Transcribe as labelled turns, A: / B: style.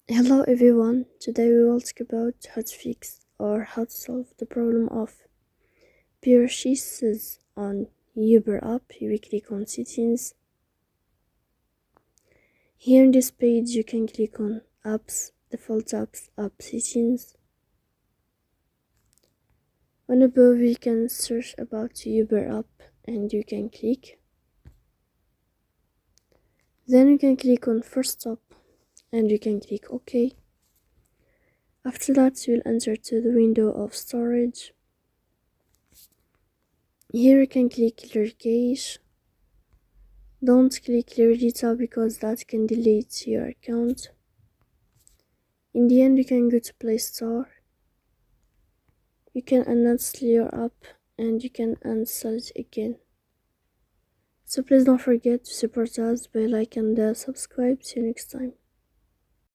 A: Hello everyone, today we will talk about how to fix or how to solve the problem of purchases on Uber app. We click on settings. Here in this page you can click on apps, default apps, app settings. On above you can search about Uber app and you can click. Then you can click on first stop and you can click OK. After that you'll enter to the window of storage. Here you can click clear cache. Don't click clear data because that can delete your account. In the end you can go to Play Store. You can uninstall your app and you can uninstall it again. So please don't forget to support us by like and subscribe. See you next time.